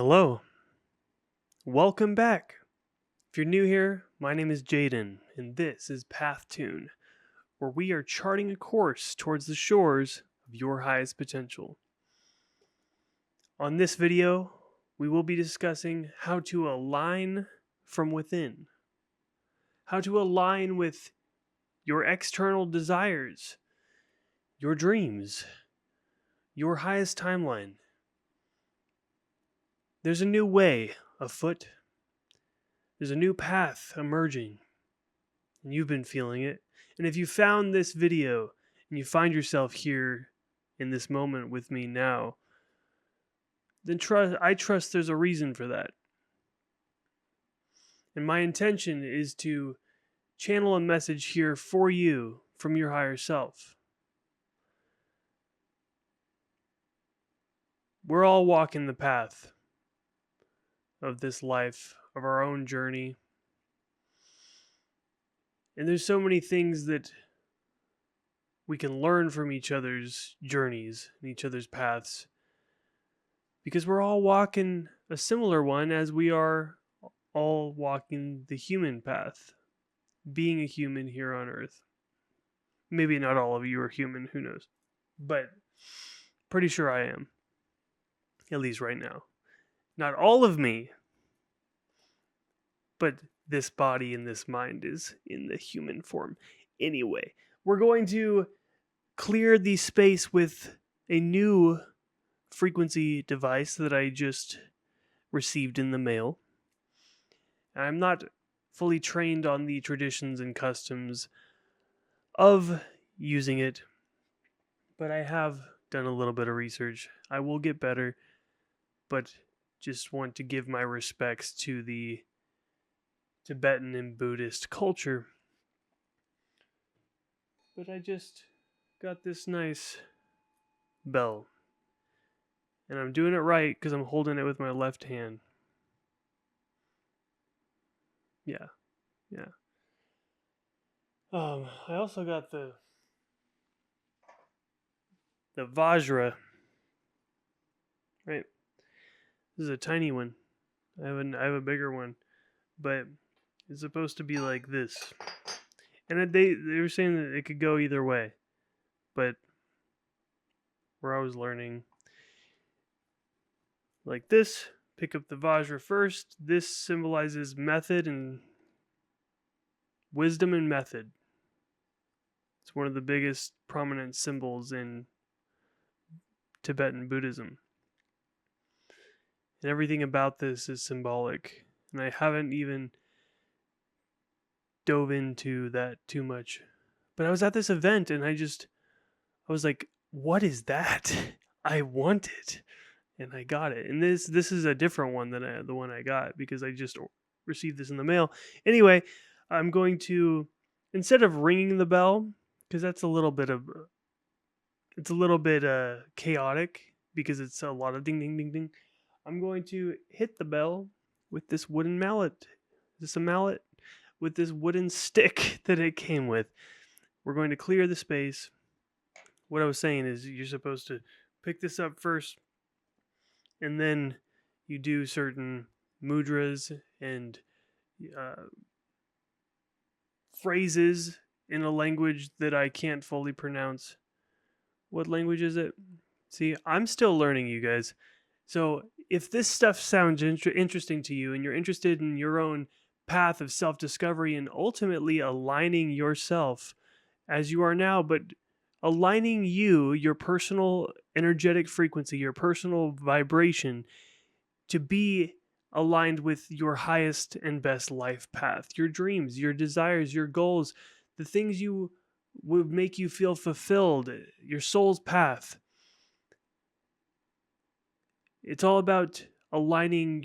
Hello, welcome back. If you're new here, my name is Jaden, and this is PathTune, where we are charting a course towards the shores of your highest potential. On this video, we will be discussing how to align from within, how to align with your external desires, your dreams, your highest timeline. There's a new way afoot. There's a new path emerging, and you've been feeling it. And if you found this video and you find yourself here in this moment with me now, then I trust there's a reason for that. And my intention is to channel a message here for you from your higher self. We're all walking the path of this life, of our own journey. And there's so many things that we can learn from each other's journeys and each other's paths, because we're all walking a similar one as we are all walking the human path, being a human here on Earth. Maybe not all of you are human, who knows? But pretty sure I am, at least right now. Not all of me, but this body and this mind is in the human form. Anyway, we're going to clear the space with a new frequency device that I just received in the mail. I'm not fully trained on the traditions and customs of using it, but I have done a little bit of research. I will get better, but just want to give my respects to the Tibetan and Buddhist culture. But I just got this nice bell, and I'm doing it right because I'm holding it with my left hand. Yeah. I also got the Vajra. Right. This is a tiny one. I have a bigger one, but it's supposed to be like this. And they were saying that it could go either way, but where I was learning like this, pick up the Vajra first. This symbolizes method and wisdom and method. It's one of the biggest prominent symbols in Tibetan Buddhism. And everything about this is symbolic. And I haven't even dove into that too much. But I was at this event and I was like, what is that? I want it. And I got it. And this is a different one than the one I got, because I just received this in the mail. Anyway, I'm going to, instead of ringing the bell, because that's a little bit chaotic, because it's a lot of ding ding ding ding, I'm going to hit the bell with this wooden mallet. Is this a mallet? With this wooden stick that it came with. We're going to clear the space. What I was saying is you're supposed to pick this up first, and then you do certain mudras and phrases in a language that I can't fully pronounce. What language is it? See, I'm still learning, you guys. So if this stuff sounds interesting to you, and you're interested in your own path of self-discovery and ultimately aligning yourself as you are now, but aligning your personal energetic frequency, your personal vibration, to be aligned with your highest and best life path, your dreams, your desires, your goals, the things you would make you feel fulfilled, your soul's path. It's all about aligning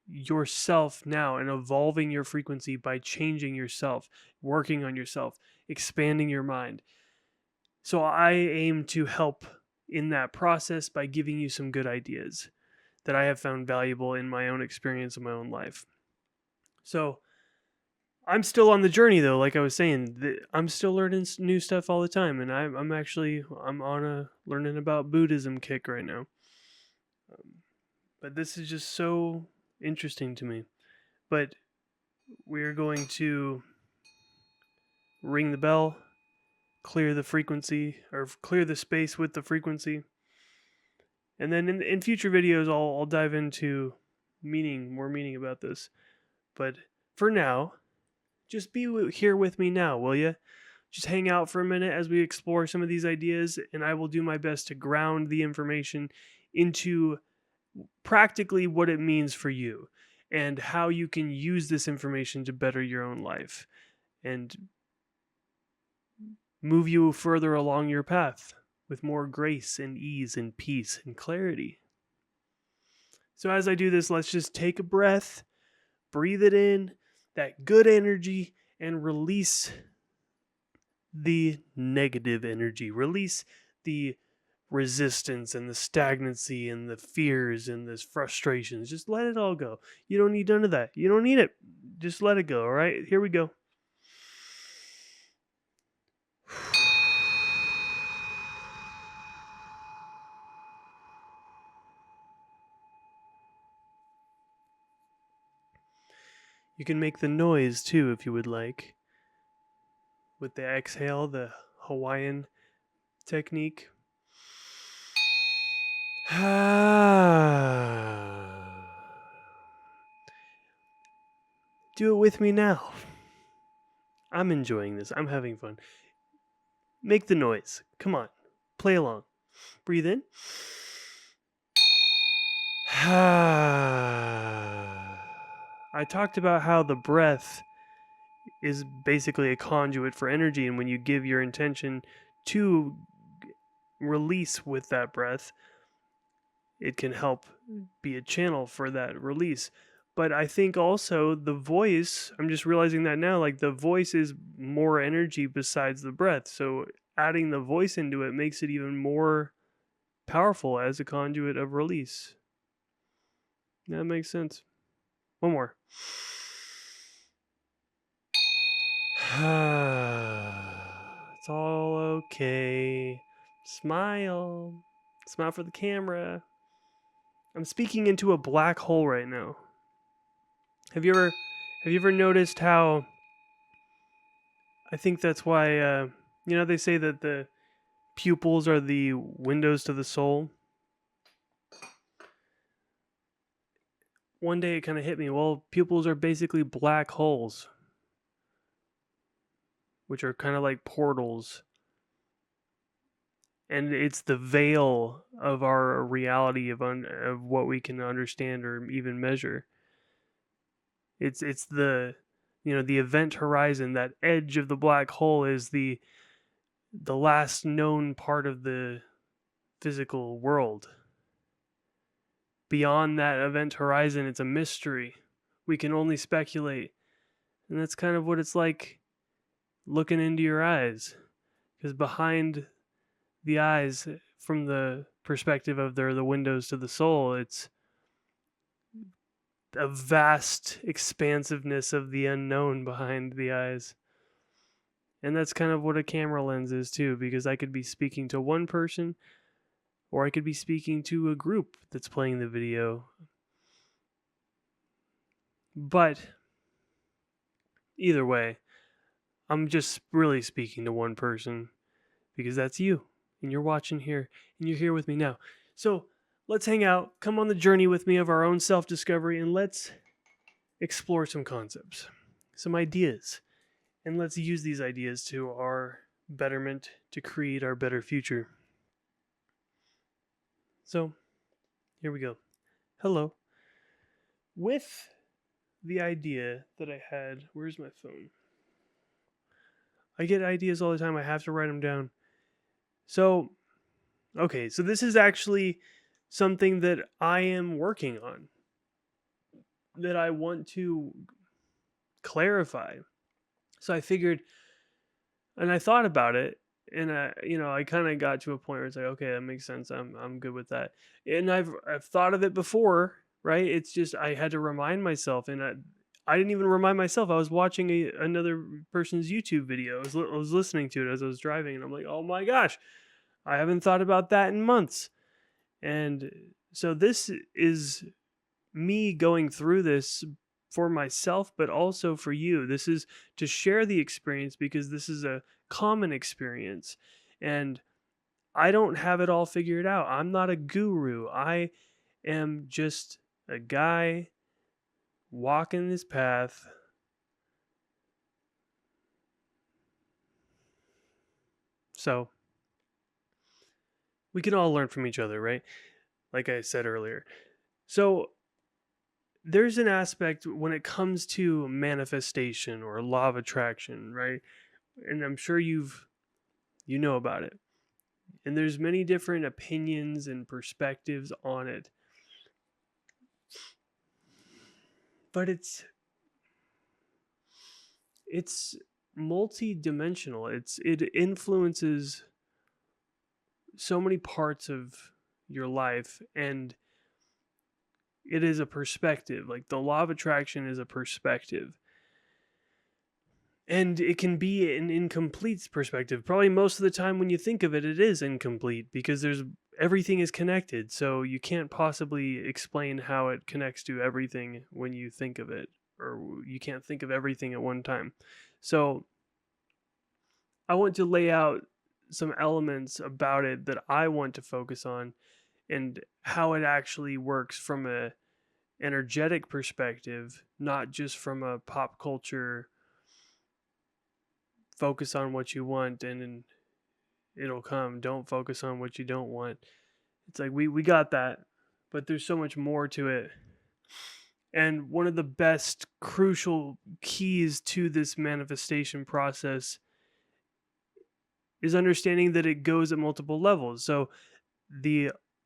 yourself now and evolving your frequency by changing yourself, working on yourself, expanding your mind. So I aim to help in that process by giving you some good ideas that I have found valuable in my own experience in my own life. So I'm still on the journey, though. Like I was saying, I'm still learning new stuff all the time, and I'm on a learning about Buddhism kick right now. But this is just so interesting to me. But we're going to ring the bell, clear the frequency, or clear the space with the frequency. And then in future videos, I'll dive into more meaning about this. But for now, just be here with me now, will you? Just hang out for a minute as we explore some of these ideas, and I will do my best to ground the information into practically what it means for you and how you can use this information to better your own life and move you further along your path with more grace and ease and peace and clarity. So, as I do this, let's just take a breath, breathe it in, that good energy, and release the negative energy. Release the resistance and the stagnancy and the fears and the frustrations. Just let it all go. You don't need none of that. You don't need it. Just let it go. All right, here we go. You can make the noise too if you would like. With the exhale, the Hawaiian technique. Do it with me now. I'm enjoying this. I'm having fun. Make the noise. Come on. Play along. Breathe in. I talked about how the breath is basically a conduit for energy, and when you give your intention to release with that breath, it can help be a channel for that release. But I think also the voice, I'm just realizing that now, like the voice is more energy besides the breath. So adding the voice into it makes it even more powerful as a conduit of release. That makes sense. One more. It's all okay. Smile. Smile for the camera. I'm speaking into a black hole right now. Have you ever noticed how I think that's why they say that the pupils are the windows to the soul. One day it kind of hit me. Well, pupils are basically black holes, which are kind of like portals. And it's the veil of our reality of what we can understand or even measure. It's the the event horizon. That edge of the black hole is the last known part of the physical world. Beyond that event horizon, it's a mystery. We can only speculate. And that's kind of what it's like looking into your eyes. Because behind the eyes, from the perspective of the windows to the soul, it's a vast expansiveness of the unknown behind the eyes. And that's kind of what a camera lens is too, because I could be speaking to one person, or I could be speaking to a group that's playing the video. But either way, I'm just really speaking to one person, because that's you, and you're watching here, and you're here with me now. So let's hang out, come on the journey with me of our own self-discovery, and let's explore some concepts, some ideas, and let's use these ideas to our betterment to create our better future. So here we go. Hello. With the idea that I had, where's my phone? I get ideas all the time. I have to write them down. So, okay, so this is actually something that I am working on, that I want to clarify. So I figured, and I thought about it, and I kind of got to a point where it's like, okay, that makes sense. I'm good with that. And I've thought of it before, right? It's just I had to remind myself, and I didn't even remind myself. I was watching another person's YouTube video. I was listening to it as I was driving, and I'm like, oh my gosh, I haven't thought about that in months. And So this is me going through this for myself, but also for you. This is to share the experience because this is a common experience. And I don't have it all figured out. I'm not a guru. I am just a guy walking this path. So we can all learn from each other, right? Like I said earlier. So there's an aspect when it comes to manifestation or law of attraction, right? And I'm sure you know about it. And there's many different opinions and perspectives on it. But it's multi-dimensional. It influences so many parts of your life, and it is a perspective. Like the law of attraction is a perspective. And it can be an incomplete perspective. Probably most of the time when you think of it, it is incomplete because everything is connected. So you can't possibly explain how it connects to everything when you think of it, or you can't think of everything at one time. So I want to lay out some elements about it that I want to focus on and how it actually works from a energetic perspective, not just from a pop culture focus on what you want and it'll come. Don't focus on what you don't want. It's like we got that, but there's so much more to it. And one of the best crucial keys to this manifestation process is understanding that it goes at multiple levels. So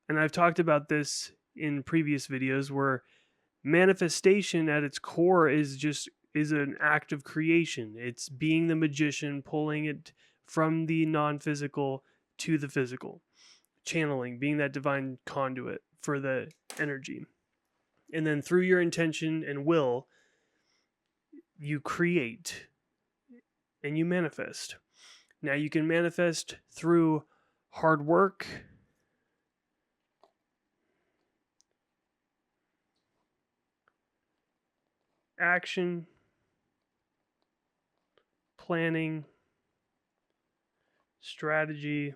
and I've talked about this in previous videos where manifestation at its core is an act of creation. It's being the magician, pulling it from the non-physical to the physical, channeling, being that divine conduit for the energy. And then through your intention and will, you create and you manifest. Now you can manifest through hard work, action, planning, strategy,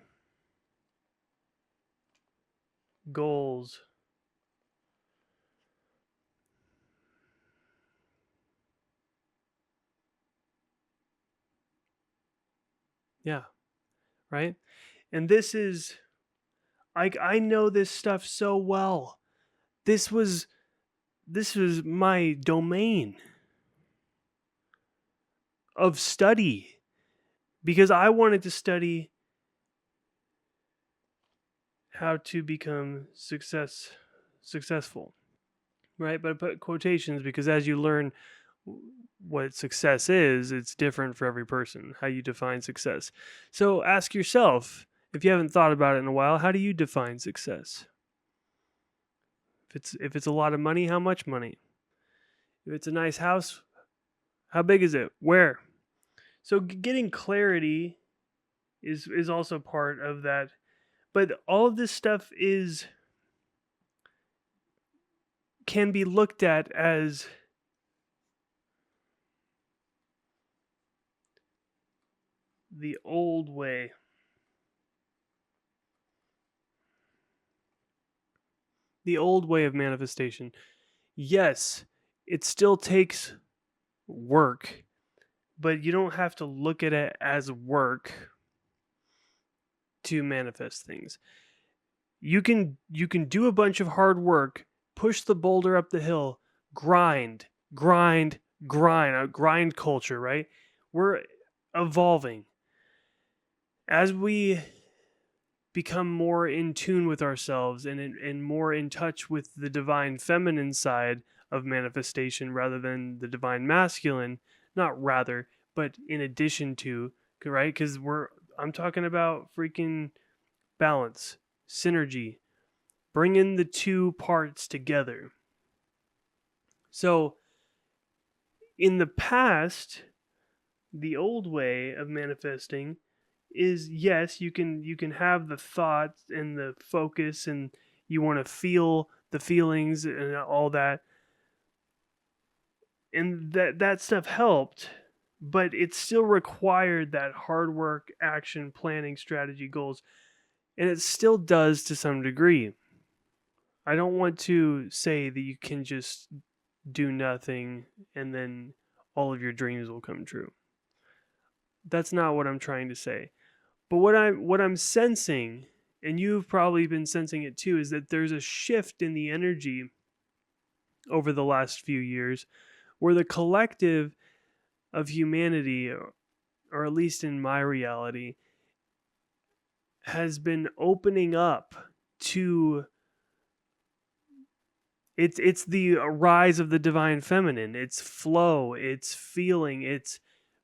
goals. Yeah, right? And this is I know this stuff so well. This was my domain of study because I wanted to study how to become successful, right? But I put quotations because as you learn what success is, it's different for every person, how you define success. So ask yourself, if you haven't thought about it in a while, how do you define success? If it's a lot of money, how much money? If it's a nice house, how big is it? Where? So getting clarity is also part of that. But all of this stuff can be looked at as the old way. The old way of manifestation. Yes, it still takes work, but you don't have to look at it as work to manifest things. You can do a bunch of hard work, push the boulder up the hill, grind, a grind culture, right? We're evolving. As we become more in tune with ourselves and more in touch with the divine feminine side of manifestation rather than the divine masculine, not rather, but in addition to, right? Because I'm talking about freaking balance, synergy, bringing the two parts together. So in the past, the old way of manifesting is yes, you can have the thoughts and the focus and You want to feel the feelings and all that. And that stuff helped, but it still required that hard work, action, planning, strategy, goals. And it still does to some degree. I don't want to say that you can just do nothing and then all of your dreams will come true. That's not what I'm trying to say. But what I'm sensing, and you've probably been sensing it too, is that there's a shift in the energy over the last few years where the collective of humanity, or at least in my reality, has been opening up to it's the rise of the divine feminine. It's flow, it's feeling, it's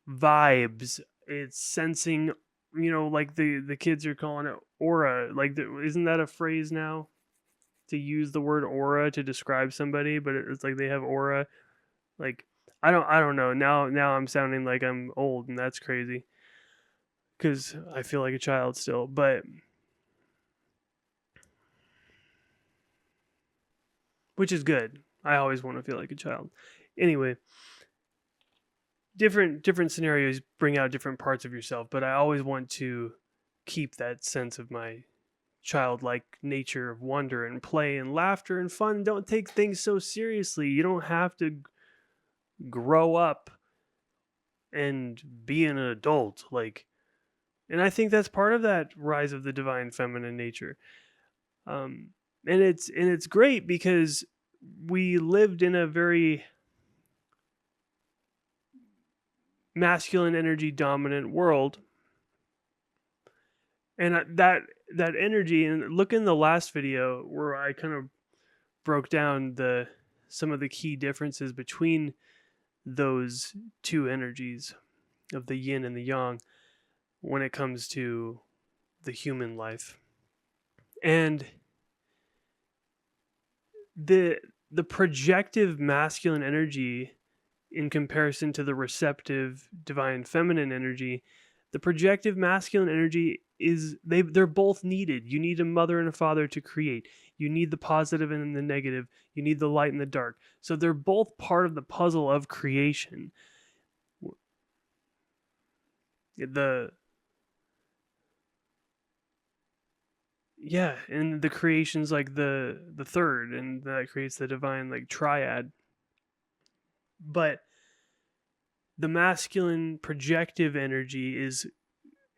vibes, it's sensing, like the kids are calling it aura. Like isn't that a phrase now, to use the word aura to describe somebody? But it's like they have aura. Like I don't know. Now I'm sounding like I'm old, and that's crazy because I feel like a child still. But which is good. I always want to feel like a child. Anyway, different scenarios bring out different parts of yourself, but I always want to keep that sense of my childlike nature of wonder and play and laughter and fun. Don't take things so seriously. You don't have to grow up and be an adult, like. And I think that's part of that rise of the divine feminine nature. And it's great because we lived in a very masculine energy dominant world, and that energy, and look in the last video where I kind of broke down some of the key differences between those two energies of the yin and the yang when it comes to the human life. And the projective masculine energy in comparison to the receptive divine feminine energy, the projective masculine energy they're both needed. You need a mother and a father to create. You need the positive and the negative. You need the light and the dark. So they're both part of the puzzle of creation. And the creation's like the third, and that creates the divine like triad. But the masculine projective energy is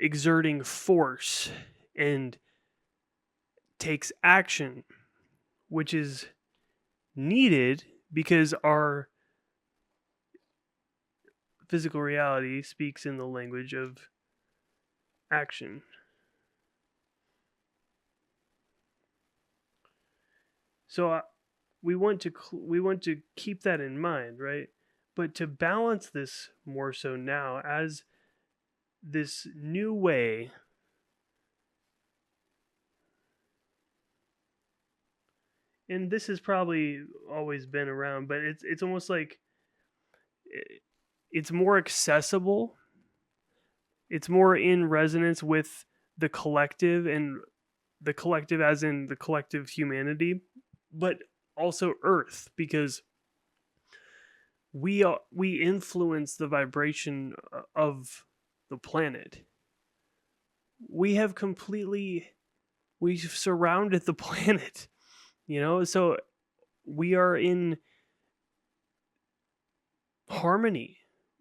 exerting force and takes action, which is needed because our physical reality speaks in the language of action. So we want to keep that in mind, right? But to balance this more so now as this new way, and this has probably always been around, but it's almost like it's more accessible. It's more in resonance with the collective, and the collective as in the collective humanity, but also Earth, because we influence the vibration of the planet. We've surrounded the planet, so we are in harmony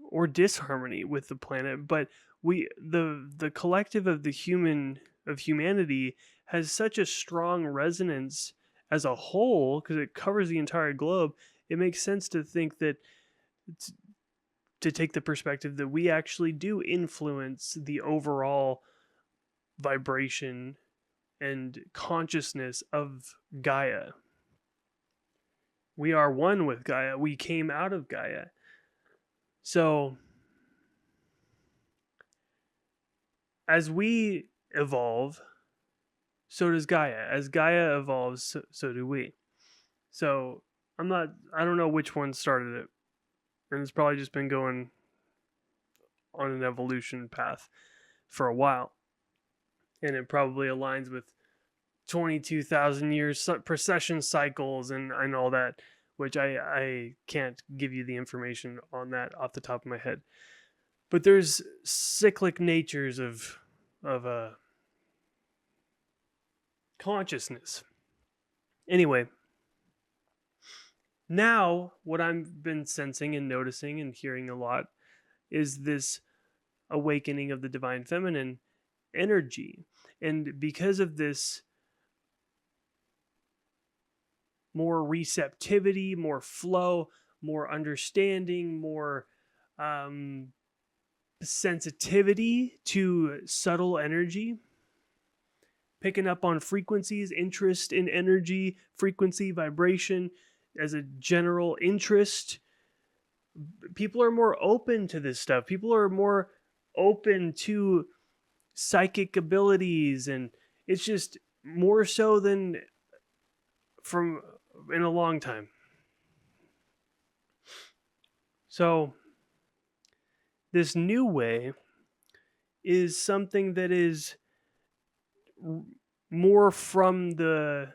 or disharmony with the planet, but the collective of humanity has such a strong resonance as a whole because it covers the entire globe. It makes sense to think that to take the perspective that we actually do influence the overall vibration and consciousness of Gaia. We are one with Gaia. We came out of Gaia. So as we evolve, so does Gaia. As Gaia evolves, so do we. So I don't know which one started it. And it's probably just been going on an evolution path for a while. And it probably aligns with 22,000 years precession cycles and all that, which I can't give you the information on that off the top of my head. But there's cyclic natures of consciousness. Anyway, now what I've been sensing and noticing and hearing a lot is this awakening of the divine feminine energy. And because of this more receptivity, more flow, more understanding, more sensitivity to subtle energy, picking up on frequencies, interest in energy, frequency, vibration as a general interest. People are more open to this stuff. People are more open to psychic abilities, and it's just more so than from in a long time. So this new way is something that is more from the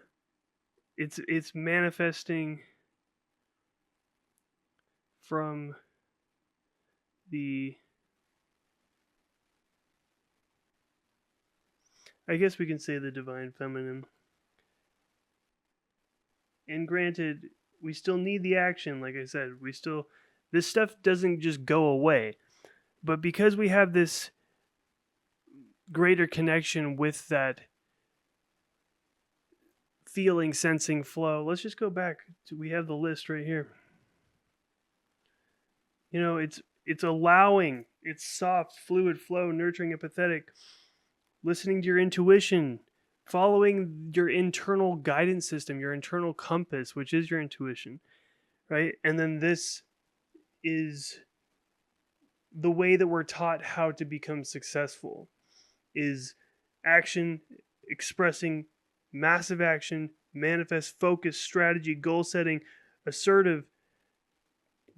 it's manifesting from the, I guess we can say, the divine feminine. And granted, we still need the action, like I said. This stuff doesn't just go away. But because we have this greater connection with that feeling, sensing, flow, let's just go back to, we have the list right here. You know, it's allowing, it's soft, fluid flow, nurturing, empathetic, listening to your intuition, following your internal guidance system, your internal compass, which is your intuition, right? And then this is the way that we're taught how to become successful, is action, expressing massive action, manifest, focus, strategy, goal setting, assertive,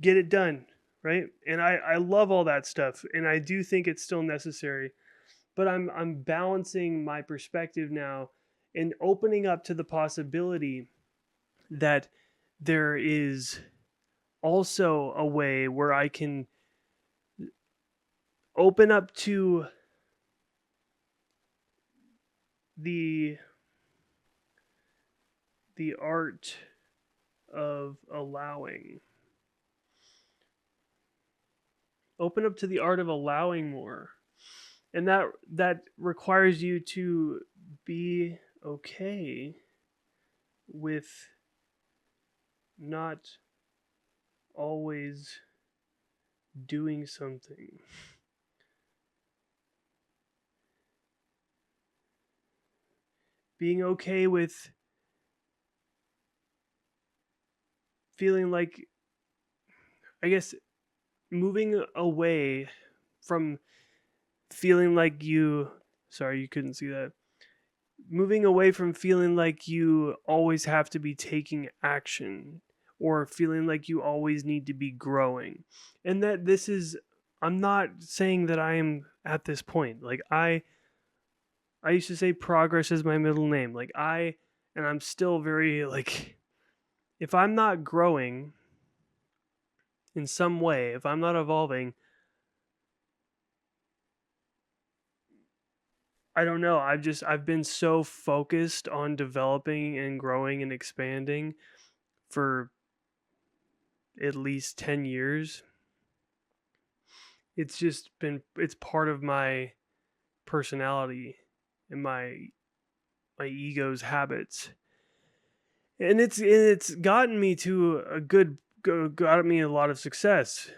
get it done, right? And I love all that stuff, and I do think it's still necessary, but I'm balancing my perspective now and opening up to the possibility that there is also a way where I can open up to the art of allowing. Open up to the art of allowing more. And that requires you to be okay with not always doing something. Being okay with feeling like, I guess, moving away from feeling like you, sorry, you couldn't see that. Moving away from feeling like you always have to be taking action or feeling like you always need to be growing. And that this is, I'm not saying that I am at this point. Like I used to say progress is my middle name. And I'm still very like, if I'm not growing in some way, if I'm not evolving, I don't know. I've been so focused on developing and growing and expanding for at least 10 years. It's part of my personality and my ego's habits. And it's gotten me to got me a lot of success.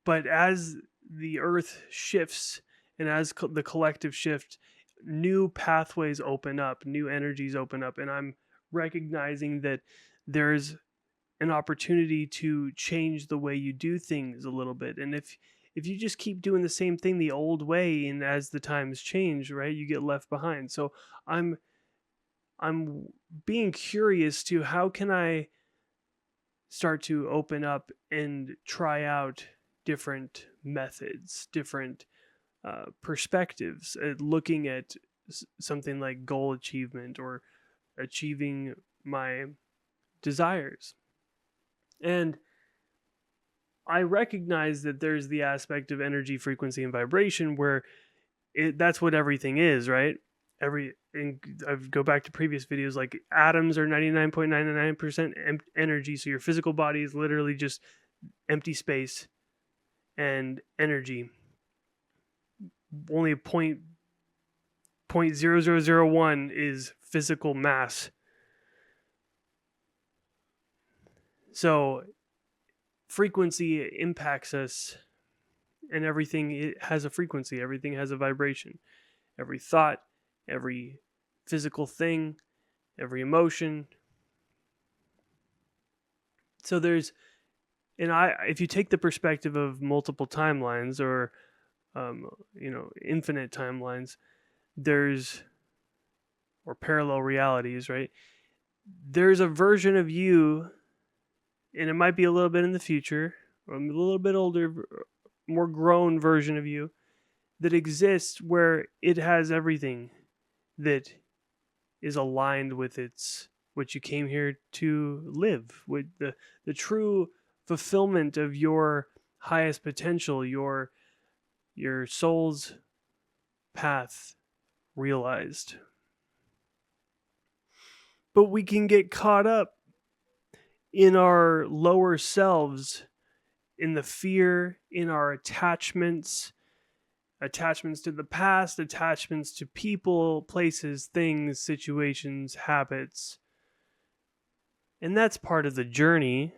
But as the earth shifts and as the collective shift, new pathways open up, new energies open up, and I'm recognizing that there's an opportunity to change the way you do things a little bit. And if you just keep doing the same thing the old way, and as the times change, right, you get left behind. So I'm being curious to how can I start to open up and try out different methods, different perspectives, looking at something like goal achievement or achieving my desires. And I recognize that there's the aspect of energy, frequency, and vibration where that's what everything is, right? And I go back to previous videos, like atoms are 99.99% energy. So your physical body is literally just empty space and energy. Only a point 0.0001 is physical mass. So frequency impacts us, and everything it has a frequency, everything has a vibration. Every thought, every physical thing, every emotion. So there's, and if you take the perspective of multiple timelines or infinite timelines, there's, or parallel realities, right? There's a version of you, and it might be a little bit in the future, or a little bit older, more grown version of you that exists where it has everything that is aligned with its what you came here to live, with the true fulfillment of your highest potential, your soul's path realized. But we can get caught up in our lower selves, in the fear, in our attachments to the past, attachments to people, places, things, situations, habits. And that's part of the journey.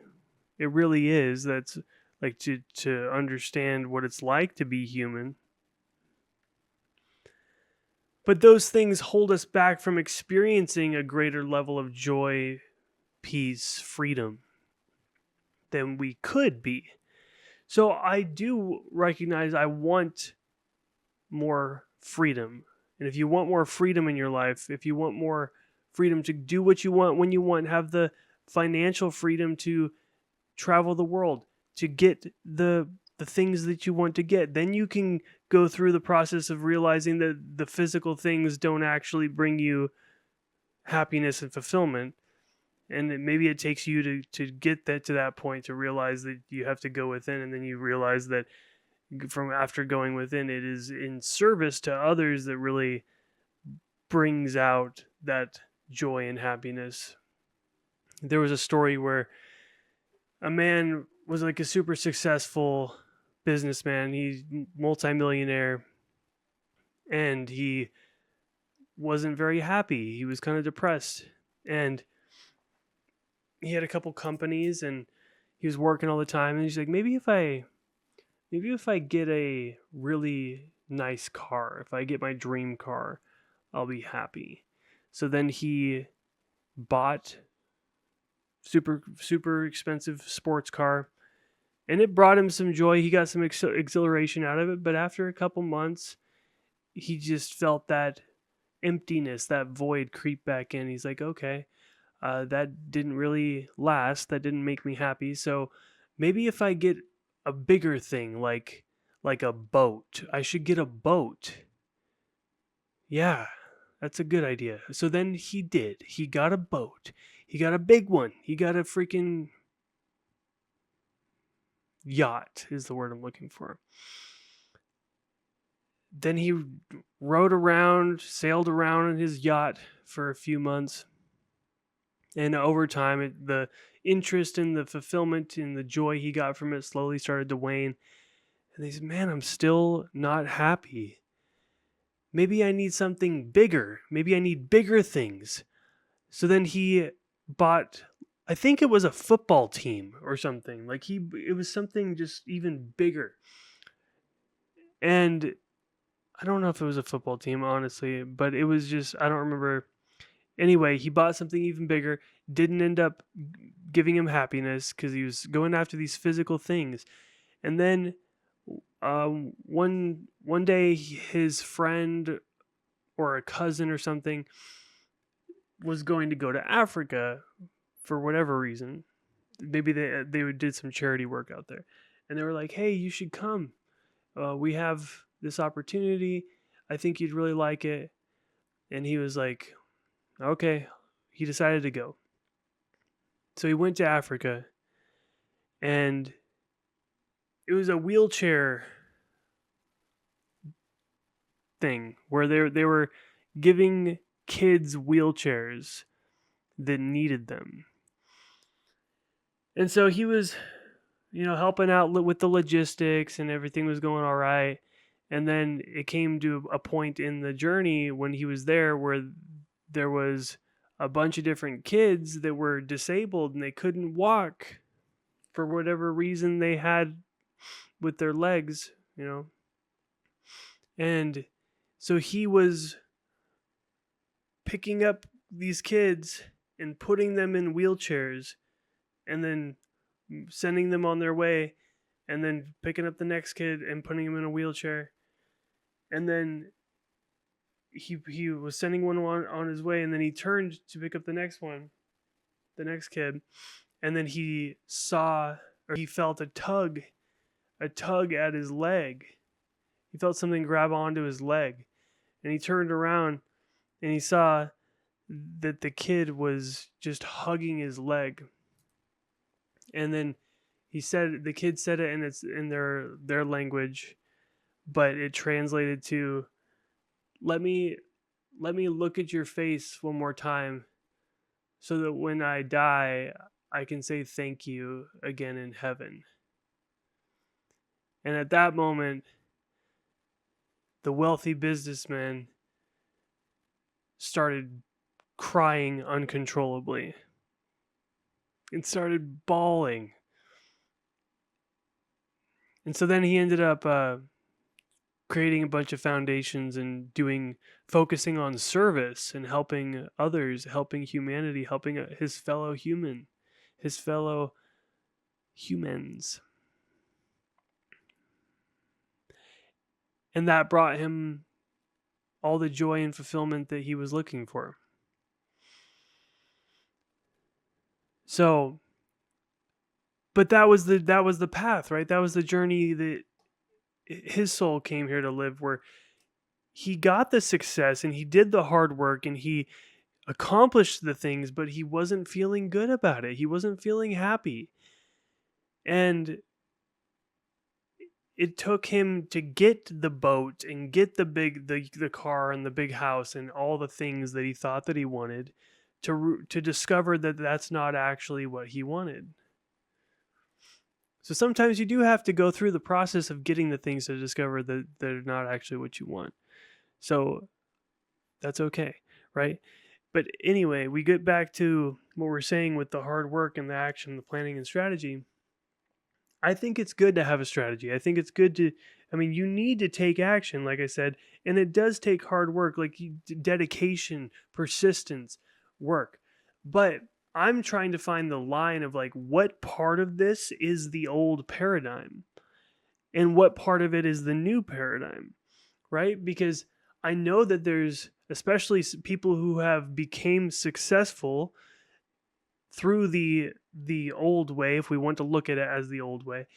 It really is. That's like to understand what it's like to be human. But those things hold us back from experiencing a greater level of joy, peace, freedom than we could be. So I do recognize I want more freedom. And if you want more freedom in your life, if you want more freedom to do what you want when you want, have the financial freedom to travel the world, to get the things that you want to get, then you can go through the process of realizing that the physical things don't actually bring you happiness and fulfillment. And maybe it takes you to get that to that point, to realize that you have to go within, and then you realize that from after going within, it is in service to others that really brings out that joy and happiness. There was a story where a man was like a super successful businessman. He's multimillionaire, and he wasn't very happy. He was kind of depressed, and he had a couple companies, and he was working all the time. And he's like, maybe if I get a really nice car, if I get my dream car, I'll be happy. So then he bought super expensive sports car, and it brought him some joy. He got some exhilaration out of it, but after a couple months, he just felt that emptiness, that void creep back in. He's like, okay, that didn't really last. That didn't make me happy. So maybe if I get a bigger thing, like a boat, I should get a boat. Yeah, that's a good idea. So then he did. He got a boat. He got a big one. He got a freaking yacht, is the word I'm looking for. Then he rode around, sailed around in his yacht for a few months. And over time, the interest and the fulfillment and the joy he got from it slowly started to wane. And he said, man, I'm still not happy. Maybe I need something bigger. Maybe I need bigger things. So then he bought, I think it was a football team or something. Like it was something just even bigger. And I don't know if it was a football team, honestly, but it was just, I don't remember. Anyway, he bought something even bigger, didn't end up giving him happiness because he was going after these physical things. And then one day, his friend or a cousin or something was going to go to Africa for whatever reason. Maybe they did some charity work out there, and they were like, "Hey, you should come. We have this opportunity. I think you'd really like it. And he was like, okay. He decided to go. So he went to Africa, and it was a wheelchair thing where they were giving kids wheelchairs that needed them. And so he was, helping out with the logistics, and everything was going all right. And then it came to a point in the journey when he was there where there was a bunch of different kids that were disabled and they couldn't walk for whatever reason they had with their legs, And so he was picking up these kids and putting them in wheelchairs and then sending them on their way, and then picking up the next kid and putting him in a wheelchair. And then he was sending one on his way, and then he turned to pick up the next kid, and then he felt a tug at his leg. He felt something grab onto his leg, and he turned around and he saw that the kid was just hugging his leg. And then the kid said it, and it's in their language, but it translated to, let me look at your face one more time so that when I die, I can say thank you again in heaven. And at that moment, the wealthy businessman started crying uncontrollably and started bawling. And so then he ended up creating a bunch of foundations and focusing on service and helping others, helping humanity, helping his fellow humans. And that brought him all the joy and fulfillment that he was looking for. So, but that was the path, right? That was the journey that his soul came here to live, where he got the success and he did the hard work and he accomplished the things, but he wasn't feeling good about it. He wasn't feeling happy. And it took him to get the boat and get the car and the big house and all the things that he thought that he wanted to discover that that's not actually what he wanted. So sometimes you do have to go through the process of getting the things to discover that they're not actually what you want. So that's okay, right? But anyway, we get back to what we're saying with the hard work and the action, the planning and strategy. I think it's good to have a strategy. I think it's good you need to take action, like I said, and it does take hard work, like dedication, persistence, work. But I'm trying to find the line of like what part of this is the old paradigm and what part of it is the new paradigm, right? Because I know that there's especially people who have became successful through the old way, if we want to look at it as the old way,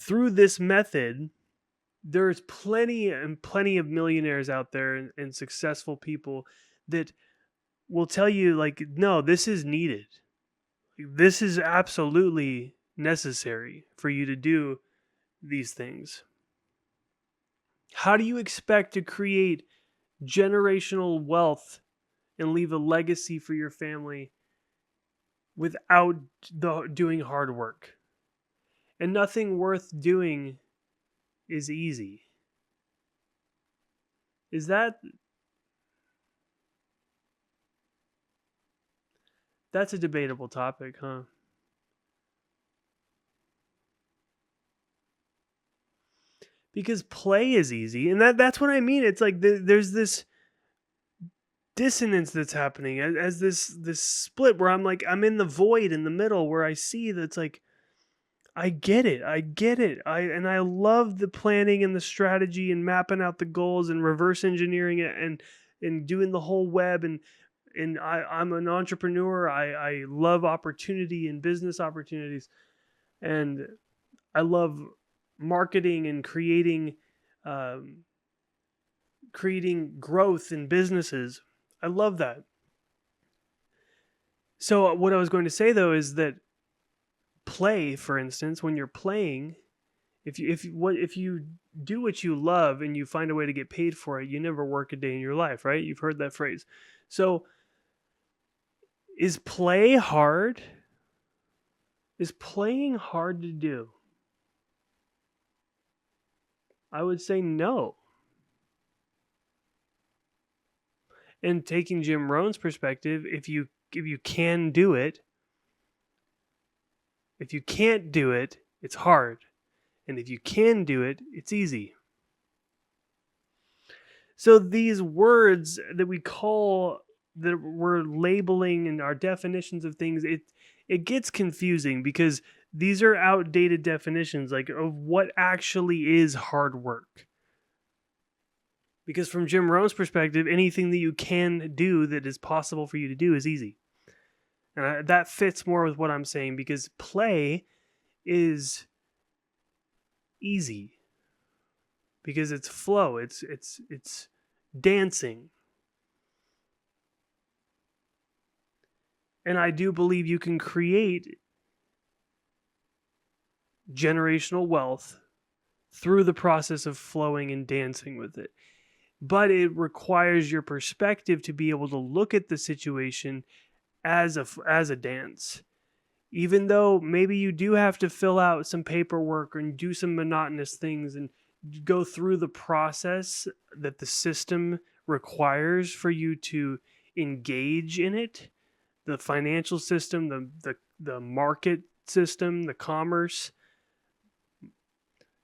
through this method. There's plenty of millionaires out there and successful people that will tell you like, no, this is needed. This is absolutely necessary for you to do these things. How do you expect to create generational wealth and leave a legacy for your family without doing hard work? And nothing worth doing is easy. That's a debatable topic, huh? Because play is easy, and that's what I mean. It's like there's this dissonance that's happening as this split where I'm in the void in the middle, where I see that's like, I get it. I love the planning and the strategy and mapping out the goals and reverse engineering it and doing the whole web, and I'm an entrepreneur. I love opportunity and business opportunities, and I love marketing and creating growth in businesses. I love that. So what I was going to say though is that play, for instance, when you're playing, if you do what you love and you find a way to get paid for it, you never work a day in your life, right? You've heard that phrase. So is play hard? Is playing hard to do? I would say no. And taking Jim Rohn's perspective, if you can do it, if you can't do it, it's hard. And if you can do it, it's easy. So these words that we call, that we're labeling and our definitions of things, it gets confusing because these are outdated definitions, like of what actually is hard work. Because from Jim Rohn's perspective, anything that you can do that is possible for you to do is easy. And that fits more with what I'm saying, because play is easy because it's flow, it's dancing. And I do believe you can create generational wealth through the process of flowing and dancing with it. But it requires your perspective to be able to look at the situation as a dance. Even though maybe you do have to fill out some paperwork and do some monotonous things and go through the process that the system requires for you to engage in it, the financial system, the market system, the commerce.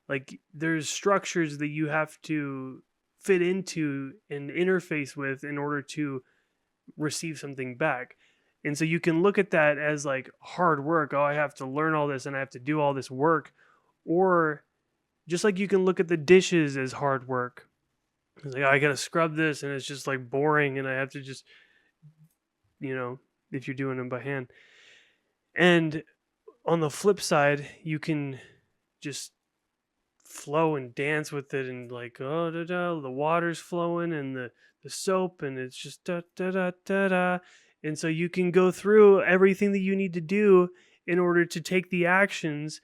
Like, there's structures that you have to fit into and interface with in order to receive something back. And so you can look at that as like hard work. Oh, I have to learn all this and I have to do all this work. Or just like you can look at the dishes as hard work. It's like, oh, I got to scrub this and it's just like boring and I have to just, if you're doing them by hand. And on the flip side, you can just flow and dance with it and like, oh, da, da, the water's flowing and the soap and it's just da da da da da. And so you can go through everything that you need to do in order to take the actions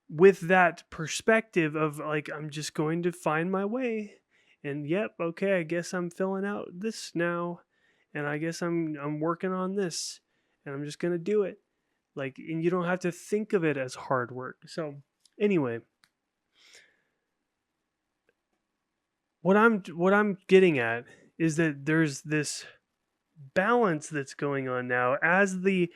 with that perspective of like, I'm just going to find my way. And yep, okay, I guess I'm filling out this now. And I guess I'm working on this. And I'm just gonna do it. Like, and you don't have to think of it as hard work. So anyway, what I'm getting at is that there's this balance that's going on now as the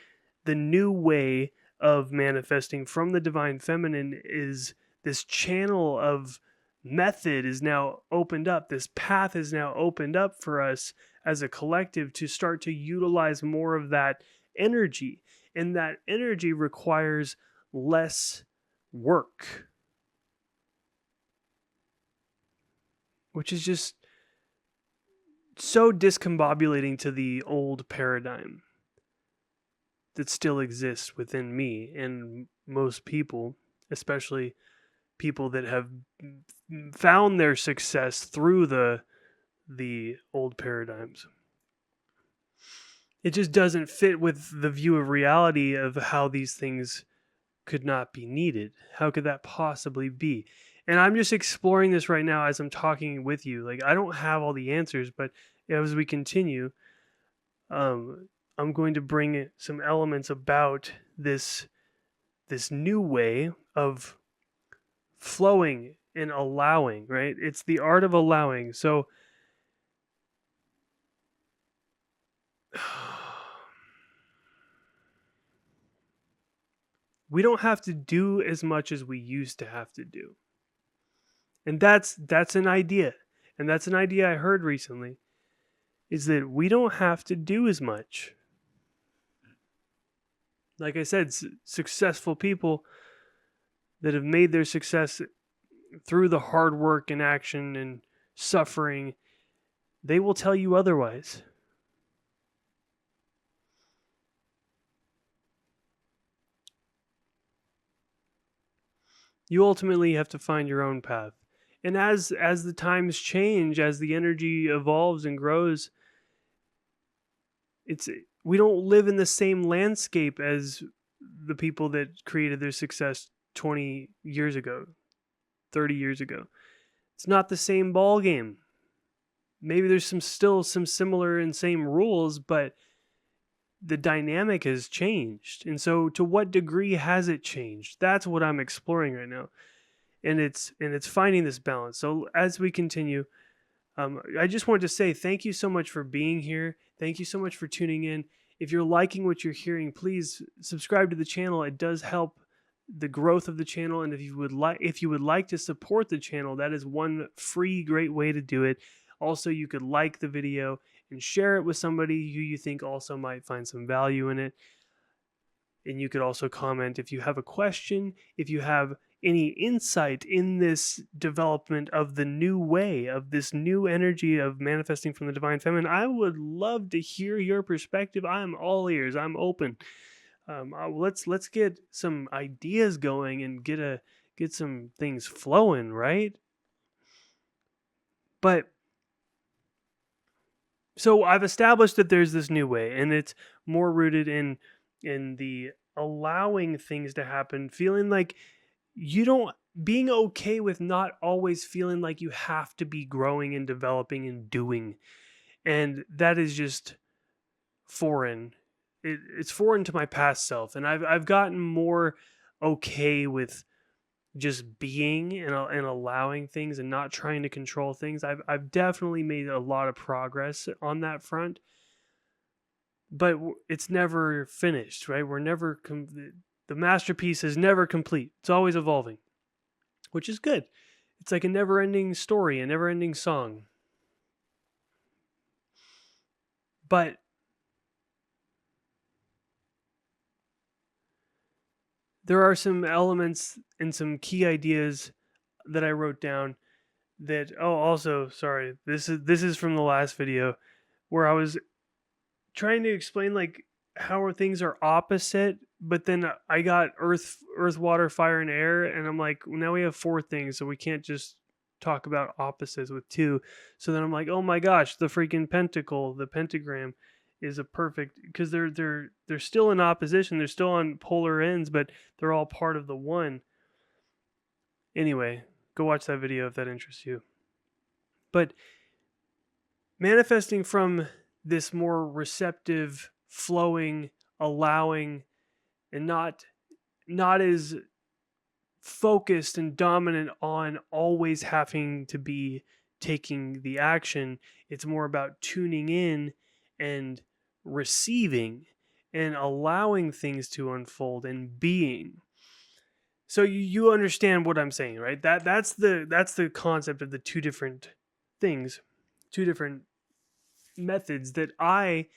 new way of manifesting from the divine feminine is this channel of method is now opened up. This path is now opened up for us as a collective to start to utilize more of that energy. And that energy requires less work, which is just so discombobulating to the old paradigm that still exists within me and most people, especially people that have found their success through the old paradigms. It just doesn't fit with the view of reality of how these things could not be needed. How could that possibly be? And I'm just exploring this right now as I'm talking with you. Like, I don't have all the answers, but as we continue, I'm going to bring some elements about this new way of flowing and allowing, right? It's the art of allowing. So we don't have to do as much as we used to have to do. And that's an idea. And that's an idea I heard recently, is that we don't have to do as much. Like I said, successful people that have made their success through the hard work and action and suffering, they will tell you otherwise. You ultimately have to find your own path. And as the times change, as the energy evolves and grows, it's we don't live in the same landscape as the people that created their success 20 years ago, 30 years ago. It's not the same ball game. Maybe there's still some similar and same rules, but the dynamic has changed. And so to what degree has it changed? That's what I'm exploring right now. And it's finding this balance. So as we continue, I just wanted to say thank you so much for being here. Thank you so much for tuning in. If you're liking what you're hearing, please subscribe to the channel. It does help the growth of the channel. And if you would like to support the channel, that is one free great way to do it. Also, you could like the video and share it with somebody who you think also might find some value in it. And you could also comment if you have a question, if you have any insight in this development of the new way, of this new energy of manifesting from the divine feminine. I would love to hear your perspective. I'm all ears. I'm open. Let's get some ideas going and get some things flowing, right? But so I've established that there's this new way, and it's more rooted in the allowing things to happen, feeling like you don't being okay with not always feeling like you have to be growing and developing and doing. And that is just foreign. It's foreign to my past self, and I've gotten more okay with just being and allowing things and not trying to control things. I've definitely made a lot of progress on that front, but it's never finished, right? We're never the masterpiece is never complete. It's always evolving, which is good. It's like a never-ending story, a never-ending song. But there are some elements and some key ideas that I wrote down that also, sorry, this is from the last video where I was trying to explain like how things are opposite, but then I got earth, water, fire, and air, and I'm like, well, now we have 4 things, so we can't just talk about opposites with 2. So then I'm like, oh my gosh, the freaking pentacle, the pentagram is a perfect, because they're still in opposition, they're still on polar ends, but they're all part of the one. Anyway, go watch that video if that interests you. But manifesting from this more receptive, flowing, allowing, and not as focused and dominant on always having to be taking the action. It's more about tuning in and receiving and allowing things to unfold and being. So you understand what I'm saying, right? That's the concept of the 2 different things, 2 different methods that I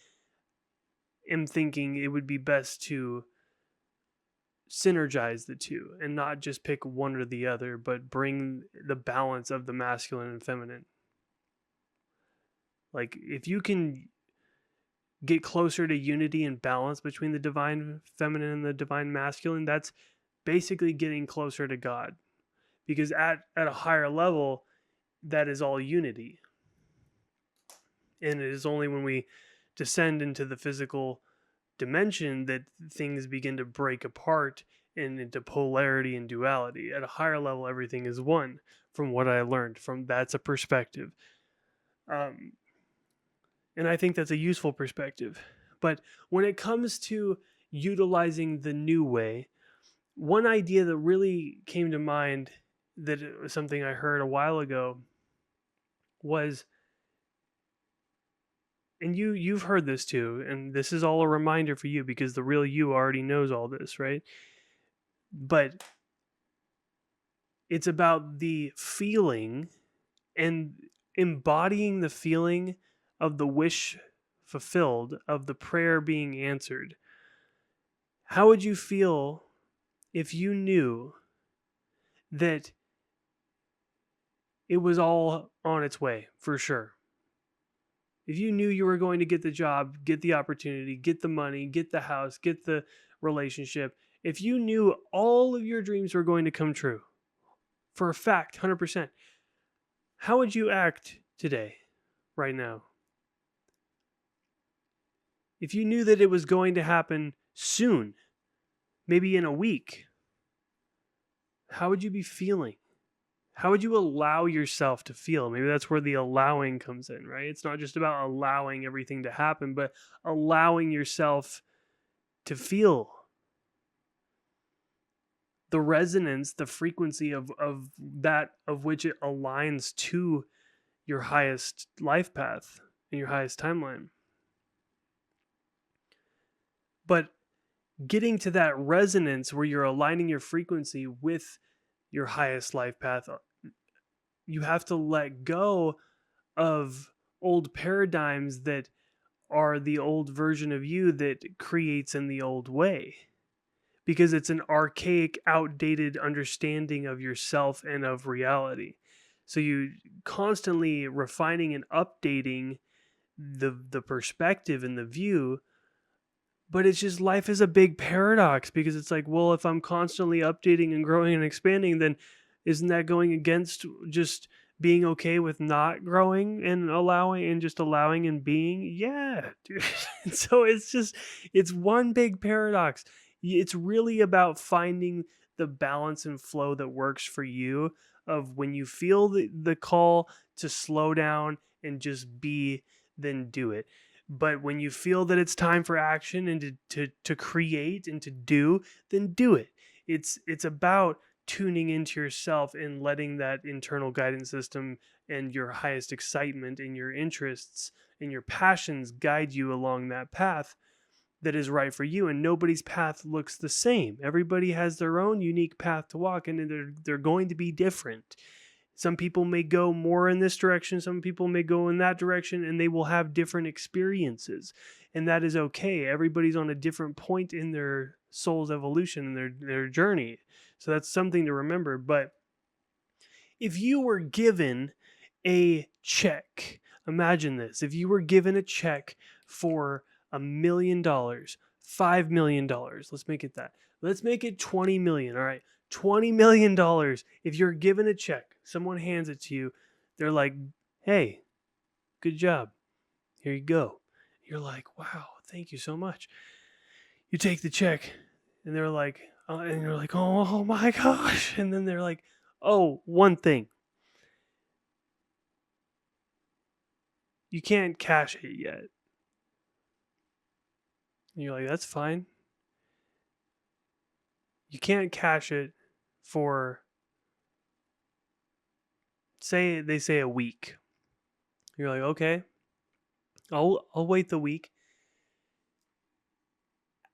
am thinking it would be best to synergize the 2 and not just pick one or the other, but bring the balance of the masculine and feminine. Like if you can get closer to unity and balance between the divine feminine and the divine masculine, that's basically getting closer to God. Because at a higher level, that is all unity. And it is only when we descend into the physical dimension that things begin to break apart and into polarity and duality. At a higher level, everything is one, from what I learned. That's a perspective. And I think that's a useful perspective. But when it comes to utilizing the new way, one idea that really came to mind, that it was something I heard a while ago, was, and you've heard this too, and this is all a reminder for you because the real you already knows all this, right? But it's about the feeling and embodying the feeling of the wish fulfilled, of the prayer being answered. How would you feel if you knew that it was all on its way for sure? If you knew you were going to get the job, get the opportunity, get the money, get the house, get the relationship, if you knew all of your dreams were going to come true, for a fact, 100%, How would you act today, right now? If you knew that it was going to happen soon, maybe in a week, how would you be feeling? How would you allow yourself to feel? Maybe that's where the allowing comes in, right? It's not just about allowing everything to happen, but allowing yourself to feel the resonance, the frequency of that of which it aligns to your highest life path and your highest timeline. But getting to that resonance where you're aligning your frequency with your highest life path, you have to let go of old paradigms that are the old version of you that creates in the old way, because it's an archaic, outdated understanding of yourself and of reality. So you constantly refining and updating the perspective and the view. But it's just, life is a big paradox, because it's like, well, if I'm constantly updating and growing and expanding, then isn't that going against just being okay with not growing and allowing and just allowing and being? Yeah, dude. So it's one big paradox. It's really about finding the balance and flow that works for you, of when you feel the call to slow down and just be, then do it. But when you feel that it's time for action and to create and to do, then do it. It's about tuning into yourself and letting that internal guidance system and your highest excitement and your interests and your passions guide you along that path that is right for you. And nobody's path looks the same. Everybody has their own unique path to walk, and they're going to be different. Some people may go more in this direction, some people may go in that direction, and they will have different experiences. And that is okay. Everybody's on a different point in their soul's evolution and their journey. So that's something to remember. But if you were given a check, imagine this. If you were given a check for $1 million, $5 million, let's make it that. Let's make it 20 million. All right. $20 million. If you're given a check, someone hands it to you, they're like, hey, good job. Here you go. You're like, wow, thank you so much. You take the check, and they're like, and you're like, oh my gosh. And then they're like, oh, one thing. You can't cash it yet. And you're like, that's fine. You can't cash it for, they say a week. You're like, okay, I'll wait the week.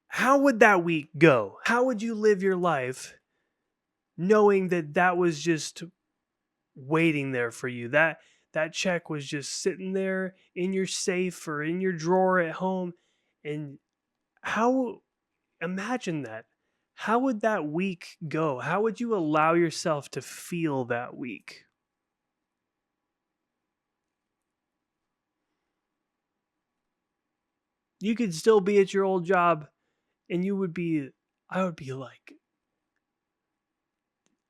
How would that week go? How would you live your life knowing that that was just waiting there for you? That check was just sitting there in your safe or in your drawer at home. And how, imagine that. How would that week go? How would you allow yourself to feel that week? You could still be at your old job, and I would be like,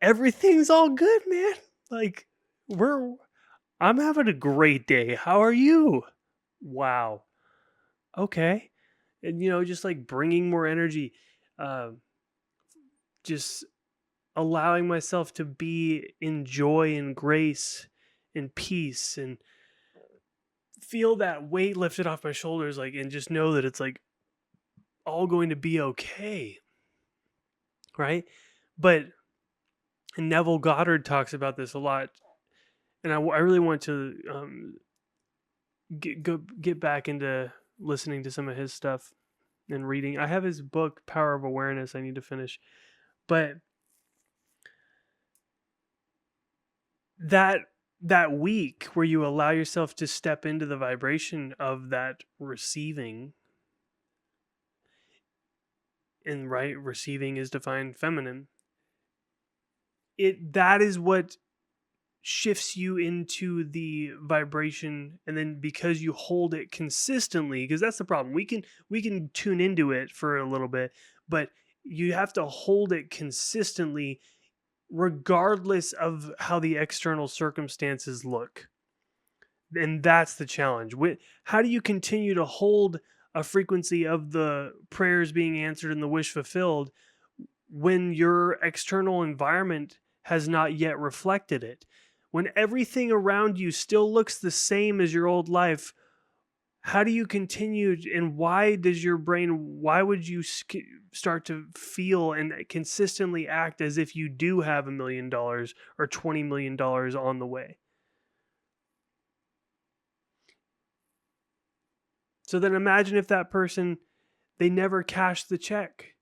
everything's all good, man. Like, I'm having a great day. How are you? Wow. Okay. And, just like bringing more energy, uh, just allowing myself to be in joy and grace and peace, and feel that weight lifted off my shoulders, like, and just know that it's like all going to be okay. Right. But Neville Goddard talks about this a lot, and I really want to get back into listening to some of his stuff and reading. I have his book Power of Awareness I need to finish. But that week where you allow yourself to step into the vibration of that receiving, and right, receiving is defined feminine, that is what shifts you into the vibration. And then because you hold it consistently, because that's the problem, we can tune into it for a little bit, but you have to hold it consistently regardless of how the external circumstances look. And that's the challenge. How do you continue to hold a frequency of the prayers being answered and the wish fulfilled when your external environment has not yet reflected it? When everything around you still looks the same as your old life, how do you continue, and why does your brain, why would you start to feel and consistently act as if you do have $1 million or $20 million on the way? So then imagine if that person, they never cashed the check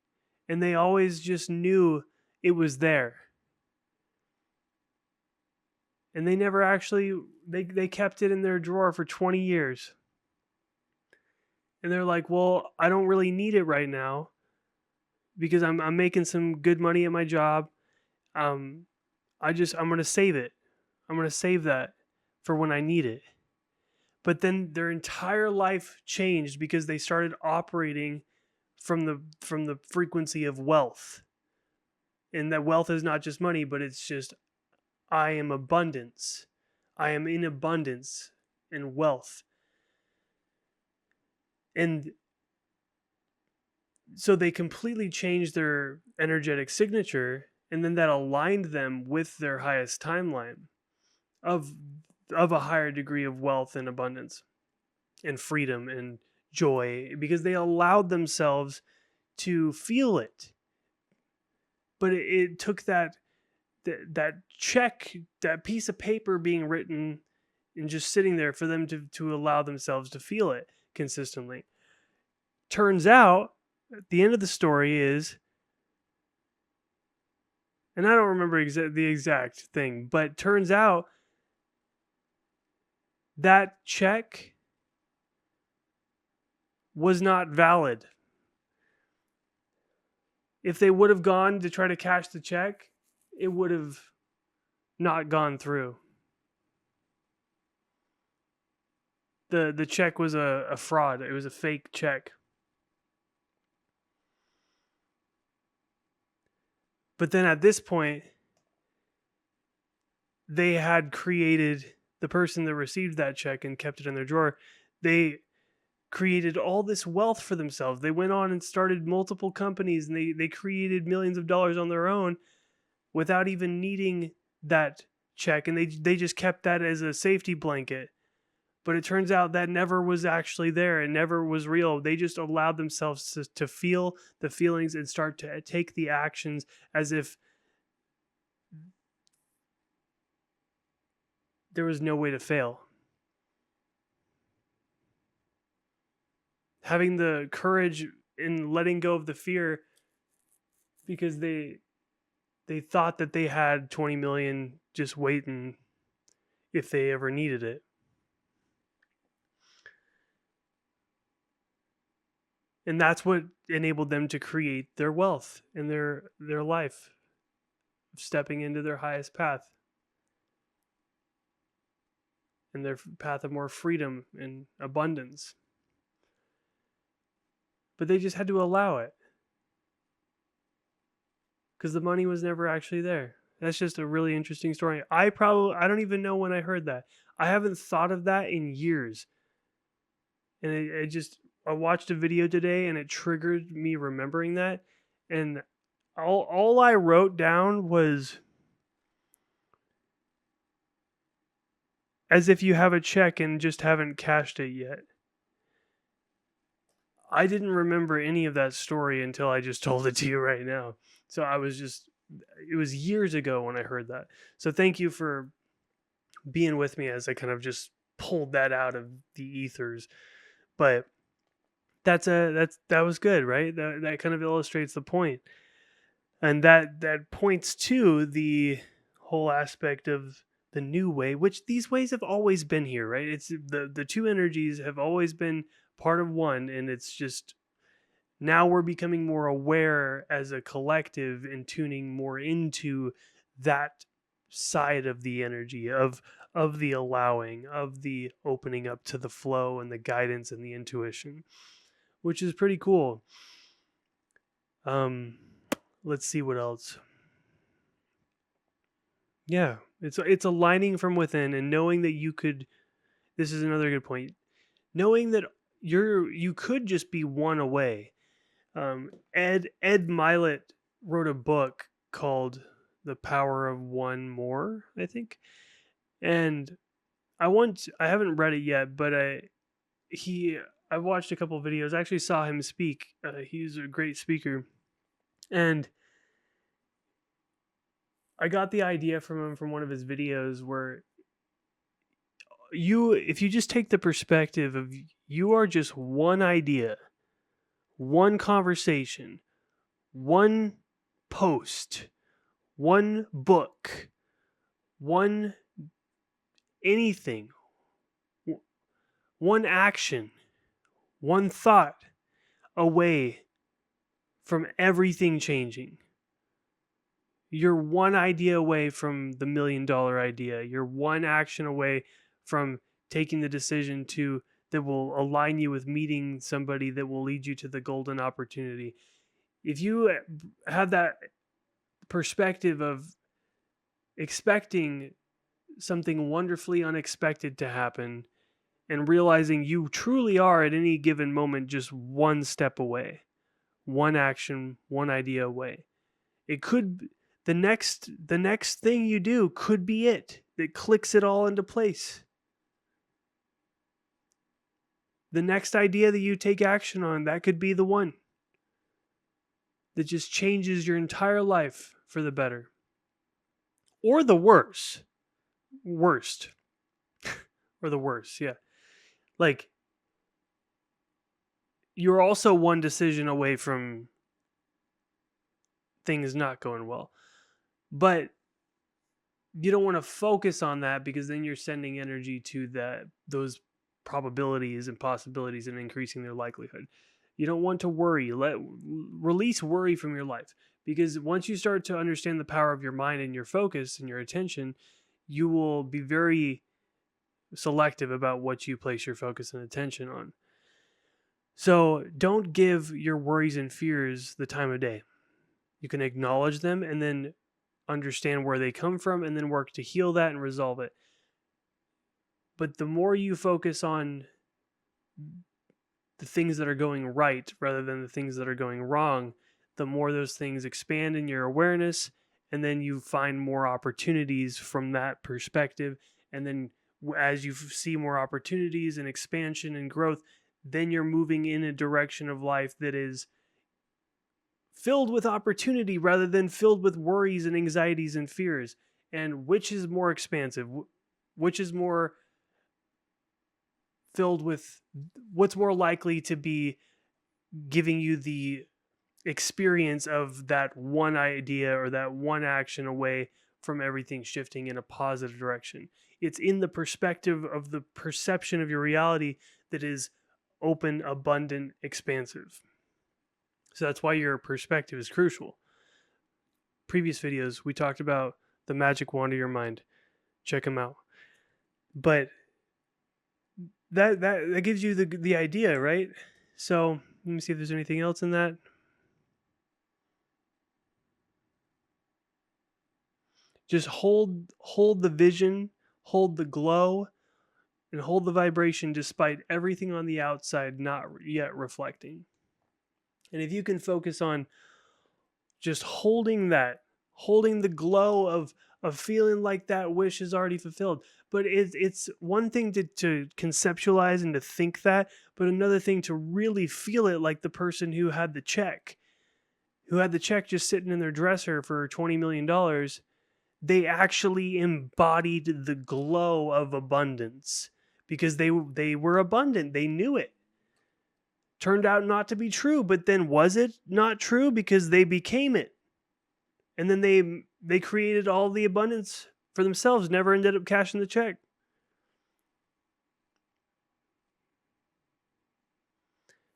and they always just knew it was there. And they never actually, they kept it in their drawer for 20 years. And they're like, well, I don't really need it right now because I'm making some good money at my job. I'm going to save it. I'm going to save that for when I need it. But then their entire life changed because they started operating from the frequency of wealth. And that wealth is not just money, but it's just, I am abundance. I am in abundance and wealth. And so they completely changed their energetic signature, and then that aligned them with their highest timeline of a higher degree of wealth and abundance and freedom and joy, because they allowed themselves to feel it. But it took that check, that piece of paper being written and just sitting there for them to allow themselves to feel it consistently. Turns out, at the end of the story is, and I don't remember the exact thing, but turns out that check was not valid. If they would have gone to try to cash the check, it would have not gone through. The check was a fraud. It was a fake check. But then at this point, they had created, the person that received that check and kept it in their drawer, they created all this wealth for themselves. They went on and started multiple companies, and they created millions of dollars on their own without even needing that check. And they just kept that as a safety blanket. But it turns out that never was actually there. It never was real. They just allowed themselves to feel the feelings and start to take the actions as if there was no way to fail. Having the courage in letting go of the fear, because they thought that they had 20 million just waiting if they ever needed it. And that's what enabled them to create their wealth and their life, stepping into their highest path and their path of more freedom and abundance. But they just had to allow it, because the money was never actually there. That's just a really interesting story. I don't even know when I heard that. I haven't thought of that in years. And I watched a video today and it triggered me remembering that. And all I wrote down was, as if you have a check and just haven't cashed it yet. I didn't remember any of that story until I just told it to you right now. So it was years ago when I heard that. So thank you for being with me as I kind of just pulled that out of the ethers. But that was good, right? That kind of illustrates the point. And that points to the whole aspect of the new way, which these ways have always been here, right? It's the two energies have always been part of one, and it's just now we're becoming more aware as a collective and tuning more into that side of the energy of the allowing, of the opening up to the flow and the guidance and the intuition, which is pretty cool. Let's see what else. Yeah, it's aligning from within and knowing that you could. This is another good point. Knowing that you could just be one away. Ed Milet wrote a book called "The Power of One More," I think, and I haven't read it yet, but he I've watched a couple of videos. I actually saw him speak. He's a great speaker, and I got the idea from him from one of his videos where if you just take the perspective of you are just one idea, one conversation, one post, one book, one anything, one action, one thought away from everything changing. You're one idea away from the $1,000,000 idea. You're one action away from taking the decision that will align you with meeting somebody that will lead you to the golden opportunity. If you have that perspective of expecting something wonderfully unexpected to happen and realizing you truly are at any given moment just one step away, one action, one idea away. It could the next thing you do could be it that clicks it all into place. The next idea that you take action on, that could be the one that just changes your entire life for the better. Or the worse. Worst. Or the worst, yeah. Like, you're also one decision away from things not going well. But you don't want to focus on that because then you're sending energy to those probabilities and possibilities and increasing their likelihood. You don't want to worry. Release worry from your life, because once you start to understand the power of your mind and your focus and your attention, you will be very selective about what you place your focus and attention on. So don't give your worries and fears the time of day. You can acknowledge them and then understand where they come from and then work to heal that and resolve it. But the more you focus on the things that are going right rather than the things that are going wrong, the more those things expand in your awareness, and then you find more opportunities from that perspective. And then as you see more opportunities and expansion and growth, then you're moving in a direction of life that is filled with opportunity rather than filled with worries and anxieties and fears. And which is more expansive? Which is more filled with, what's more likely to be giving you the experience of that one idea or that one action away from everything shifting in a positive direction? It's in the perspective of the perception of your reality that is open, abundant, expansive. So that's why your perspective is crucial. Previous videos, we talked about the magic wand of your mind. Check them out. But that gives you the idea, right? So let me see if there's anything else in that. Just hold the vision, hold the glow, and hold the vibration despite everything on the outside not yet reflecting. And if you can focus on just holding the glow of feeling like that wish is already fulfilled. But it's one thing to conceptualize and to think that, but another thing to really feel it, like the person who had the check just sitting in their dresser for $20,000,000. They actually embodied the glow of abundance because they were abundant. They knew it. Turned out not to be true, but then was it not true because they became it? And then they created all the abundance for themselves, never ended up cashing the check.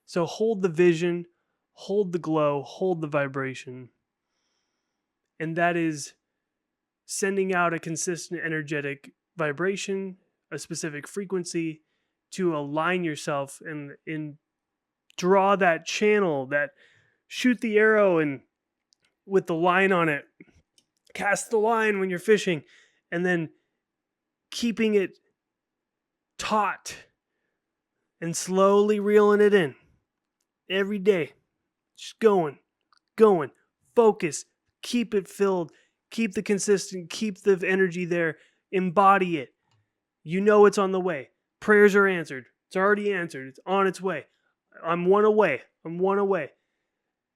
So hold the vision, hold the glow, hold the vibration. And that is sending out a consistent energetic vibration, a specific frequency to align yourself and draw that channel, that shoot the arrow and with the line on it. Cast the line when you're fishing and then keeping it taut and slowly reeling it in every day. Just going, focus, keep it filled, keep the consistent, keep the energy there, embody it. You know it's on the way. Prayers are answered. It's already answered. It's on its way. I'm one away.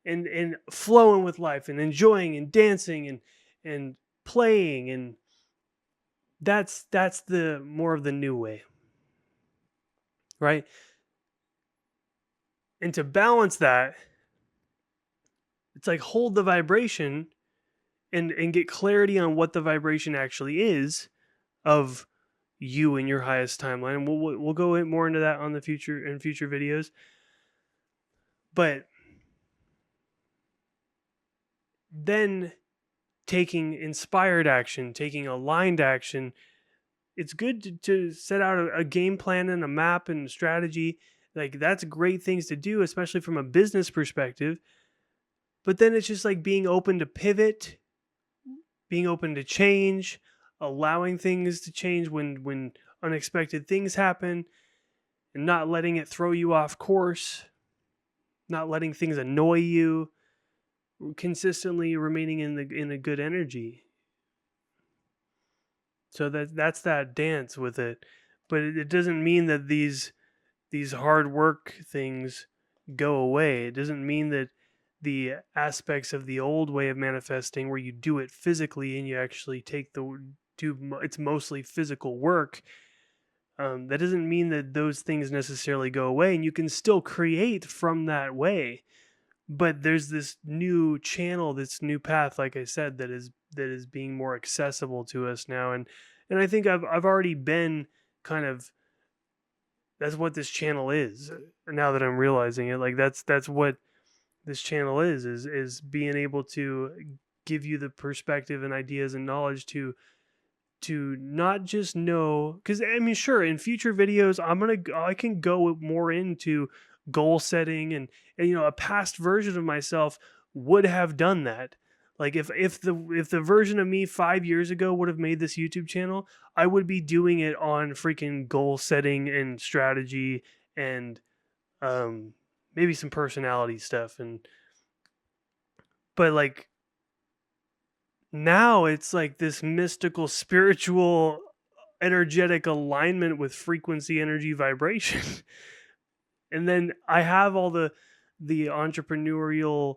And flowing with life and enjoying and dancing and playing, and that's the more of the new way. Right? And to balance that, it's like hold the vibration and get clarity on what the vibration actually is of you in your highest timeline. And we'll go more into that on the future in future videos. But then taking inspired action, taking aligned action, it's good to set out a game plan and a map and strategy. Like that's great things to do, especially from a business perspective. But then it's just like being open to pivot, being open to change, allowing things to change when unexpected things happen, and not letting it throw you off course, not letting things annoy you, consistently remaining in a good energy. So that's that dance with it. But it doesn't mean that these hard work things go away. It doesn't mean that the aspects of the old way of manifesting, where you do it physically and you actually it's mostly physical work. That doesn't mean that those things necessarily go away, and you can still create from that way. But there's this new channel, this new path, like I said, that is being more accessible to us now, and I think I've already been kind of, that's what this channel is. Now that I'm realizing it, like that's what this channel is being able to give you the perspective and ideas and knowledge to not just know, because I mean, sure, in future videos I can go more into goal setting, and a past version of myself would have done that. Like if the version of me 5 years ago would have made this YouTube channel, I would be doing it on freaking goal setting and strategy and maybe some personality stuff, but like now it's like this mystical, spiritual, energetic alignment with frequency, energy, vibration. And then I have all the entrepreneurial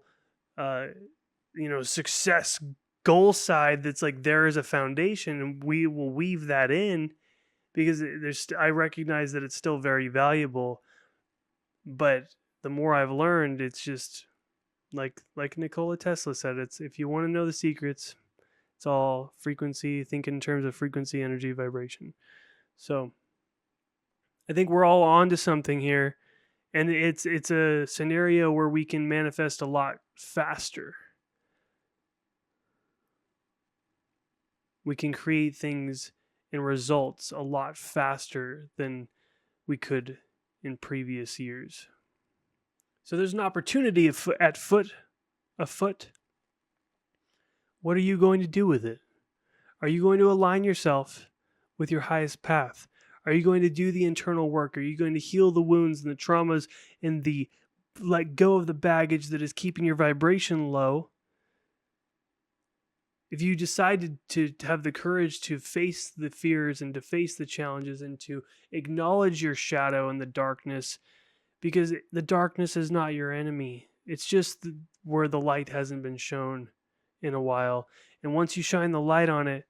success goal side that's like there is a foundation, and we will weave that in because I recognize that it's still very valuable. But the more I've learned, it's just like Nikola Tesla said, it's if you want to know the secrets, it's all frequency. Think in terms of frequency, energy, vibration. So I think we're all on to something here, and it's a scenario where we can manifest a lot faster. We can create things and results a lot faster than we could in previous years. So there's an opportunity afoot. What are you going to do with it? Are you going to align yourself with your highest path? Are you going to do the internal work? Are you going to heal the wounds and the traumas and let go of the baggage that is keeping your vibration low? If you decided to have the courage to face the fears and to face the challenges and to acknowledge your shadow and the darkness, because the darkness is not your enemy. It's just where the light hasn't been shown in a while. And once you shine the light on it,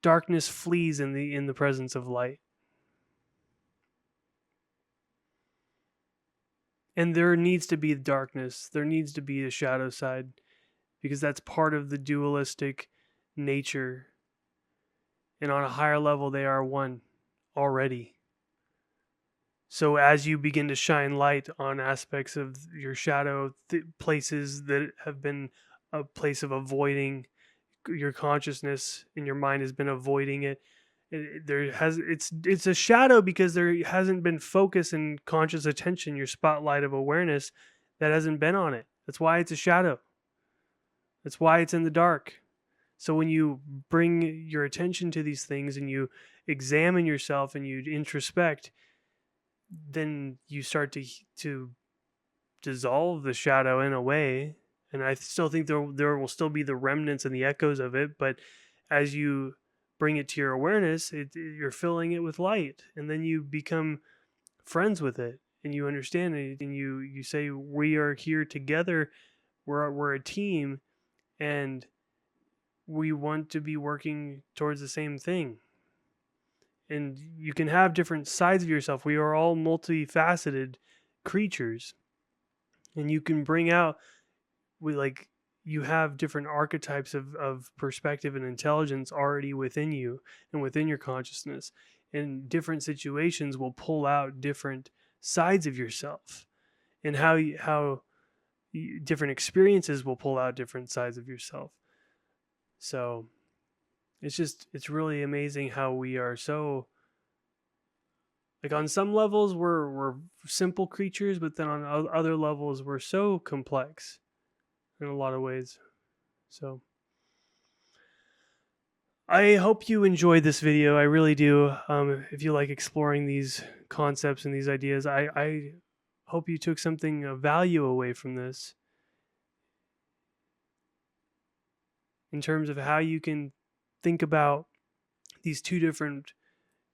darkness flees in the presence of light. And there needs to be darkness. There needs to be a shadow side, because that's part of the dualistic nature. And on a higher level, they are one already. So as you begin to shine light on aspects of your shadow, places that have been a place of avoiding, your consciousness and your mind has been avoiding it. It's a shadow because there hasn't been focus and conscious attention, your spotlight of awareness that hasn't been on it. That's why it's a shadow. That's why it's in the dark. So when you bring your attention to these things and you examine yourself and you introspect, then you start to dissolve the shadow in a way. And I still think there will still be the remnants and the echoes of it, but as you bring it to your awareness, you're filling it with light, and then you become friends with it, and you understand it, and you say, we are here together, we're a team, and we want to be working towards the same thing. And you can have different sides of yourself. We are all multifaceted creatures, and you can bring out, you have different archetypes of perspective and intelligence already within you and within your consciousness, and different situations will pull out different sides of yourself, and different experiences will pull out different sides of yourself. So it's really amazing how we are so, like, on some levels we're simple creatures, but then on other levels we're so complex in a lot of ways. So I hope you enjoyed this video. I really do. If you like exploring these concepts and these ideas, I hope you took something of value away from this in terms of how you can think about these two different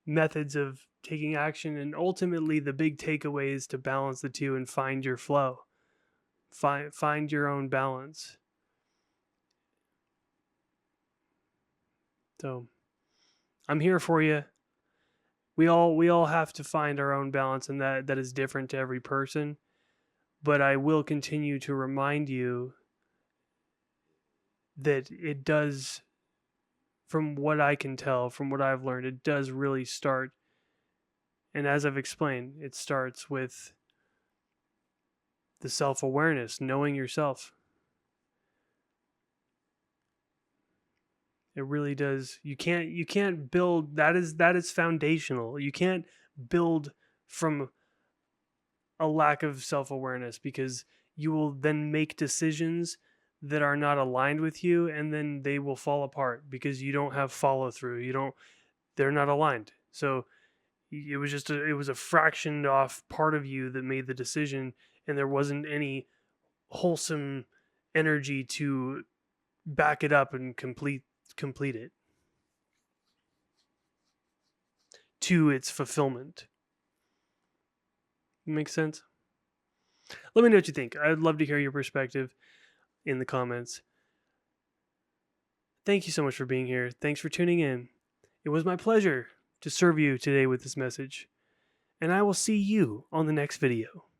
methods of taking action, and ultimately the big takeaway is to balance the two and find your flow. Find your own balance. So I'm here for you. We all have to find our own balance, and that is different to every person. But I will continue to remind you that it does, from what I can tell, from what I've learned, it does really start, and as I've explained, it starts with the self-awareness, knowing yourself. It really does. You can't build, that is foundational. You can't build from a lack of self-awareness, because you will then make decisions that are not aligned with you, and then they will fall apart because you don't have follow through. They're not aligned. So it was a fractioned off part of you that made the decision, and there wasn't any wholesome energy to back it up and complete it to its fulfillment. Makes sense? Let me know what you think. I'd love to hear your perspective in the comments. Thank you so much for being here. Thanks for tuning in. It was my pleasure to serve you today with this message, and I will see you on the next video.